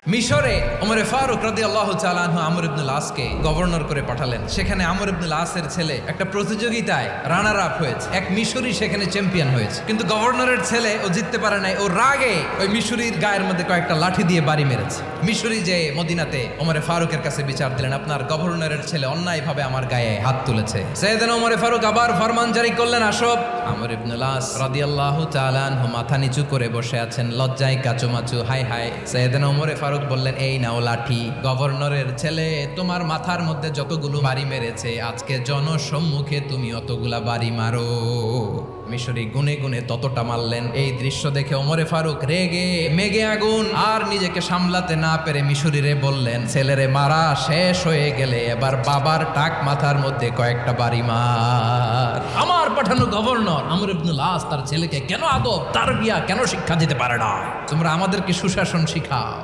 মিশরে ওমরে ফারুক রাদিয়াল্লাহু তাআলা আনহু আমর ইবনুল আসকে গভর্নর করে পাঠালেন। সেখানে আমর ইবনুল আসের ছেলে একটা প্রতিযোগিতায় রানার আপ হয়েছে, এক মিশরি সেখানে চ্যাম্পিয়ন হয়েছে, কিন্তু গভর্নরের ছেলে ও জিততে পারে নাই। ও রাগে ওই মিশরির গায়ের মধ্যে কয়েকটা লাঠি দিয়ে বাড়ি মেরেছে। মিশরি যে মদিনাতে ওমরে ফারুকের কাছে বিচার দিলেন, আপনার গভর্নরের ছেলে অন্যায়ভাবে আমার গায়ে হাত তুলেছে। সাইয়েদনা ওমরে ফারুক আবার ফরমান জারি করলেন, আসো। আমর ইবনুল আস রাদিয়াল্লাহু তাআলা আনহু মাথা নিচু করে বসে আছেন, লজ্জায় কাচুমাচু, হাই হাই। সাইয়েদনা ওমরে ফারুক বললেন, এই নাও লাঠি, গভর্নরের ছেলে তোমার মাথার মধ্যে যতগুলো বাড়ি মেরেছে, আজকে জনসম্মুখে তুমি অতগুলা বাড়ি মারো। মিশরি গুনে গুনে ততটা মারলেন। এই দৃশ্য দেখে ওমরে ফারুক রেগে মেগে আগুন, আর নিজেকে সামলাতে না পেরে মিশরিরে বললেন, ছেলেরে মারা শেষ হয়ে গেলে এবার বাবার টাক মাথার মধ্যে কয়েকটা বাড়ি মার। আমার পাঠানো গভর্নর আমর ইবনুল আস তার ছেলেকে কেন আদব তারবিয়া কেন শিক্ষা দিতে পারে না? তোমরা আমাদেরকে সুশাসন শিখাও।